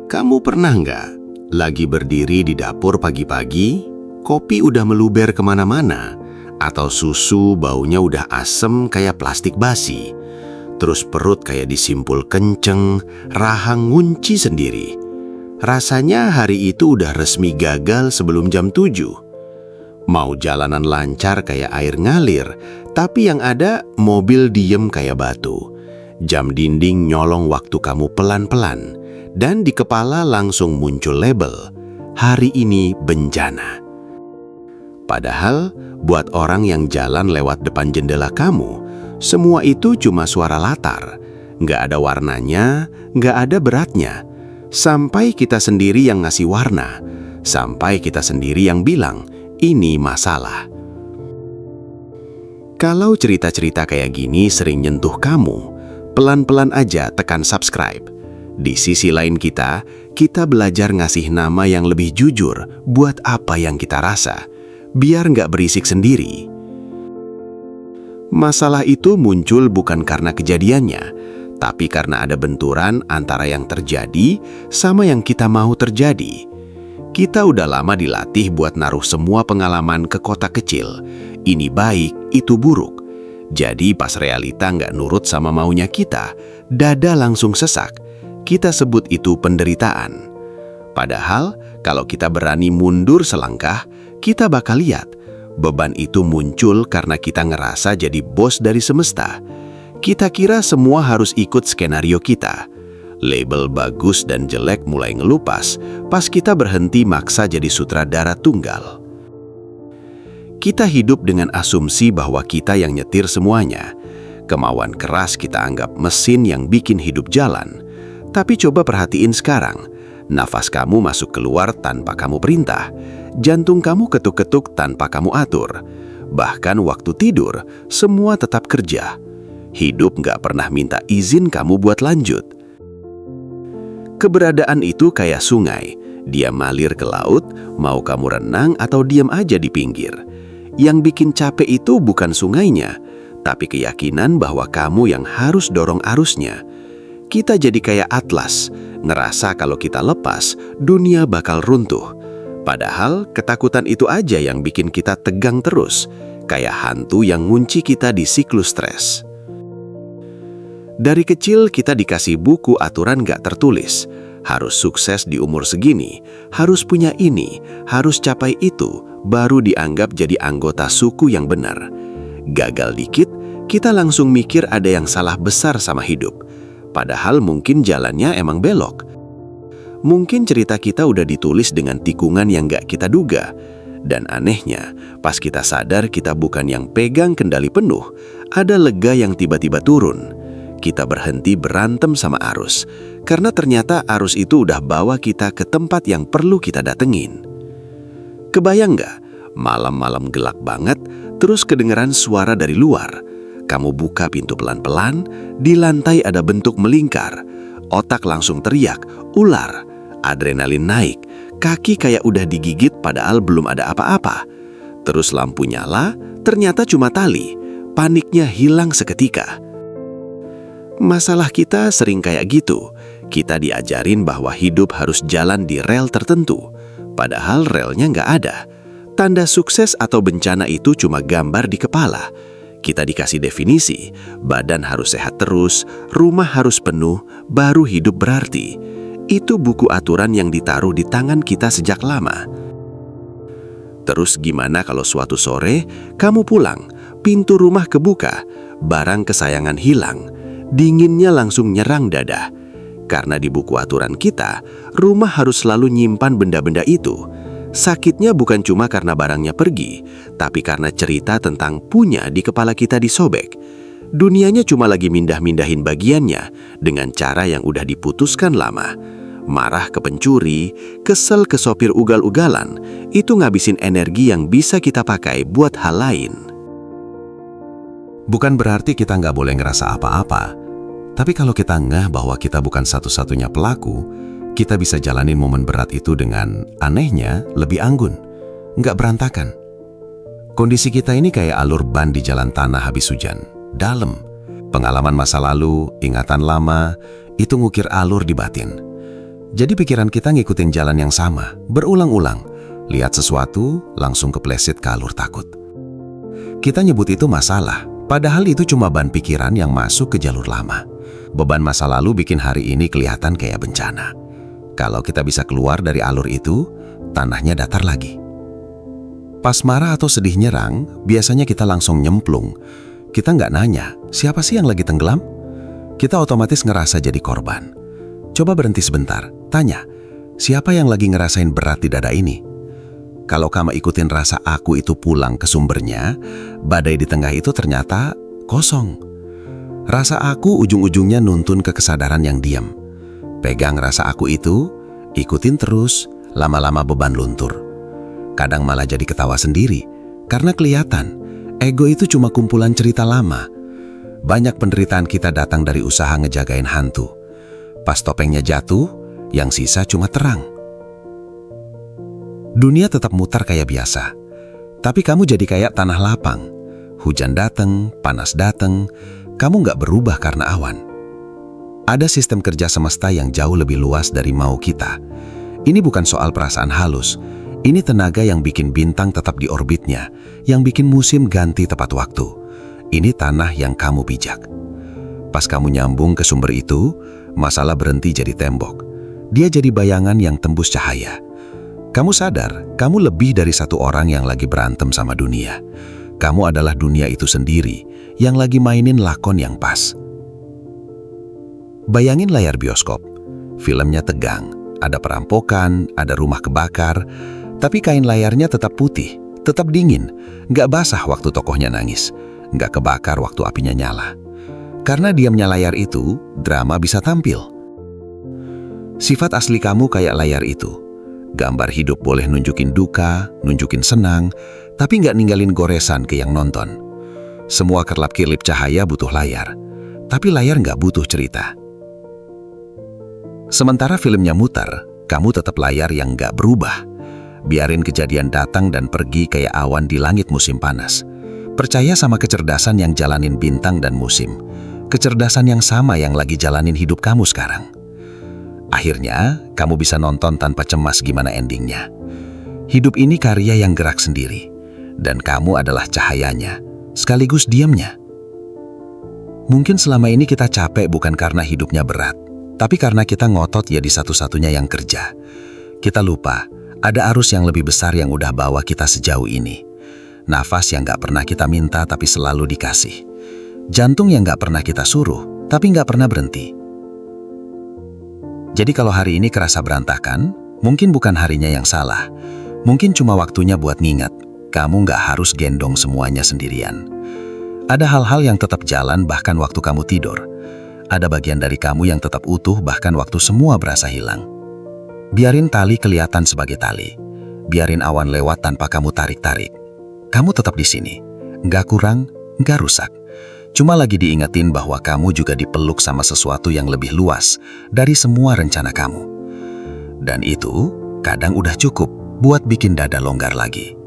Kamu pernah nggak lagi berdiri di dapur pagi-pagi, kopi udah meluber kemana-mana, atau susu baunya udah asem kayak plastik basi, terus perut kayak disimpul kenceng, rahang ngunci sendiri. Rasanya hari itu udah resmi gagal sebelum jam 7. Mau jalanan lancar kayak air ngalir, tapi yang ada mobil diem kayak batu. Jam dinding nyolong waktu kamu pelan-pelan, dan di kepala langsung muncul label, hari ini bencana. Padahal, buat orang yang jalan lewat depan jendela kamu, semua itu cuma suara latar. Nggak ada warnanya, nggak ada beratnya. Sampai kita sendiri yang ngasih warna, sampai kita sendiri yang bilang, ini masalah. Kalau cerita-cerita kayak gini sering nyentuh kamu, pelan-pelan aja tekan subscribe. Di sisi lain kita belajar ngasih nama yang lebih jujur buat apa yang kita rasa, biar nggak berisik sendiri. Masalah itu muncul bukan karena kejadiannya, tapi karena ada benturan antara yang terjadi sama yang kita mau terjadi. Kita udah lama dilatih buat naruh semua pengalaman ke kotak kecil. Ini baik, itu buruk. Jadi pas realita nggak nurut sama maunya kita, dada langsung sesak. Kita sebut itu penderitaan. Padahal kalau kita berani mundur selangkah, kita bakal lihat beban itu muncul karena kita ngerasa jadi bos dari semesta. Kita kira semua harus ikut skenario kita. Label bagus dan jelek mulai ngelupas pas kita berhenti maksa jadi sutradara tunggal. Kita hidup dengan asumsi bahwa kita yang nyetir semuanya. Kemauan keras kita anggap mesin yang bikin hidup jalan. Tapi coba perhatiin sekarang, nafas kamu masuk keluar tanpa kamu perintah, jantung kamu ketuk-ketuk tanpa kamu atur. Bahkan waktu tidur, semua tetap kerja. Hidup nggak pernah minta izin kamu buat lanjut. Keberadaan itu kayak sungai, dia malir ke laut, mau kamu renang atau diam aja di pinggir. Yang bikin capek itu bukan sungainya, tapi keyakinan bahwa kamu yang harus dorong arusnya. Kita jadi kayak atlas, ngerasa kalau kita lepas, dunia bakal runtuh. Padahal ketakutan itu aja yang bikin kita tegang terus, kayak hantu yang ngunci kita di siklus stres. Dari kecil kita dikasih buku aturan gak tertulis. Harus sukses di umur segini, harus punya ini, harus capai itu, baru dianggap jadi anggota suku yang benar. Gagal dikit, kita langsung mikir ada yang salah besar sama hidup. Padahal mungkin jalannya emang belok. Mungkin cerita kita udah ditulis dengan tikungan yang gak kita duga. Dan anehnya, pas kita sadar kita bukan yang pegang kendali penuh, ada lega yang tiba-tiba turun. Kita berhenti berantem sama arus, karena ternyata arus itu udah bawa kita ke tempat yang perlu kita datengin. Kebayang gak? Malam-malam gelap banget, terus kedengeran suara dari luar. Kamu buka pintu pelan-pelan, di lantai ada bentuk melingkar. Otak langsung teriak, ular. Adrenalin naik, kaki kayak udah digigit padahal belum ada apa-apa. Terus lampu nyala, ternyata cuma tali. Paniknya hilang seketika. Masalah kita sering kayak gitu. Kita diajarin bahwa hidup harus jalan di rel tertentu. Padahal relnya nggak ada. Tanda sukses atau bencana itu cuma gambar di kepala. Kita dikasih definisi, badan harus sehat terus, rumah harus penuh, baru hidup berarti. Itu buku aturan yang ditaruh di tangan kita sejak lama. Terus gimana kalau suatu sore, kamu pulang, pintu rumah kebuka, barang kesayangan hilang, dinginnya langsung nyerang dada. Karena di buku aturan kita, rumah harus selalu nyimpan benda-benda itu. Sakitnya bukan cuma karena barangnya pergi, tapi karena cerita tentang punya di kepala kita disobek. Dunianya cuma lagi mindah-mindahin bagiannya dengan cara yang udah diputuskan lama. Marah ke pencuri, kesel ke sopir ugal-ugalan, itu ngabisin energi yang bisa kita pakai buat hal lain. Bukan berarti kita nggak boleh ngerasa apa-apa. Tapi kalau kita ngeh bahwa kita bukan satu-satunya pelaku, kita bisa jalanin momen berat itu dengan anehnya lebih anggun, nggak berantakan. Kondisi kita ini kayak alur ban di jalan tanah habis hujan, dalam. Pengalaman masa lalu, ingatan lama, itu ngukir alur di batin. Jadi pikiran kita ngikutin jalan yang sama, berulang-ulang. Lihat sesuatu, langsung kepleset ke alur takut. Kita nyebut itu masalah, padahal itu cuma ban pikiran yang masuk ke jalur lama. Beban masa lalu bikin hari ini kelihatan kayak bencana. Kalau kita bisa keluar dari alur itu, tanahnya datar lagi. Pas marah atau sedih nyerang, biasanya kita langsung nyemplung. Kita nggak nanya, siapa sih yang lagi tenggelam? Kita otomatis ngerasa jadi korban. Coba berhenti sebentar, tanya, siapa yang lagi ngerasain berat di dada ini? Kalau kamu ikutin rasa aku itu pulang ke sumbernya, badai di tengah itu ternyata kosong. Rasa aku ujung-ujungnya nuntun ke kesadaran yang diam. Pegang rasa aku itu, ikutin terus, lama-lama beban luntur. Kadang malah jadi ketawa sendiri, karena kelihatan, ego itu cuma kumpulan cerita lama. Banyak penderitaan kita datang dari usaha ngejagain hantu. Pas topengnya jatuh, yang sisa cuma terang. Dunia tetap mutar kayak biasa, tapi kamu jadi kayak tanah lapang. Hujan dateng, panas dateng, kamu nggak berubah karena awan. Ada sistem kerja semesta yang jauh lebih luas dari mau kita. Ini bukan soal perasaan halus, ini tenaga yang bikin bintang tetap di orbitnya, yang bikin musim ganti tepat waktu. Ini tanah yang kamu pijak. Pas kamu nyambung ke sumber itu, masalah berhenti jadi tembok. Dia jadi bayangan yang tembus cahaya. Kamu sadar, kamu lebih dari satu orang yang lagi berantem sama dunia. Kamu adalah dunia itu sendiri yang lagi mainin lakon yang pas. Bayangin layar bioskop. Filmnya tegang, ada perampokan, ada rumah kebakar, tapi kain layarnya tetap putih, tetap dingin, nggak basah waktu tokohnya nangis, nggak kebakar waktu apinya nyala. Karena diamnya layar itu, drama bisa tampil. Sifat asli kamu kayak layar itu. Gambar hidup boleh nunjukin duka, nunjukin senang, tapi nggak ninggalin goresan ke yang nonton. Semua kerlap-kirlip cahaya butuh layar, tapi layar nggak butuh cerita. Sementara filmnya muter, kamu tetap layar yang nggak berubah. Biarin kejadian datang dan pergi kayak awan di langit musim panas. Percaya sama kecerdasan yang jalanin bintang dan musim. Kecerdasan yang sama yang lagi jalanin hidup kamu sekarang. Akhirnya, kamu bisa nonton tanpa cemas gimana endingnya. Hidup ini karya yang gerak sendiri, dan kamu adalah cahayanya, sekaligus diamnya. Mungkin selama ini kita capek bukan karena hidupnya berat, tapi karena kita ngotot jadi satu-satunya yang kerja. Kita lupa, ada arus yang lebih besar yang udah bawa kita sejauh ini. Nafas yang gak pernah kita minta tapi selalu dikasih. Jantung yang gak pernah kita suruh, tapi gak pernah berhenti. Jadi kalau hari ini kerasa berantakan, mungkin bukan harinya yang salah. Mungkin cuma waktunya buat ngingat, kamu nggak harus gendong semuanya sendirian. Ada hal-hal yang tetap jalan bahkan waktu kamu tidur. Ada bagian dari kamu yang tetap utuh bahkan waktu semua berasa hilang. Biarin tali kelihatan sebagai tali. Biarin awan lewat tanpa kamu tarik-tarik. Kamu tetap di sini. Nggak kurang, nggak rusak. Cuma lagi diingetin bahwa kamu juga dipeluk sama sesuatu yang lebih luas dari semua rencana kamu. Dan itu kadang udah cukup buat bikin dada longgar lagi.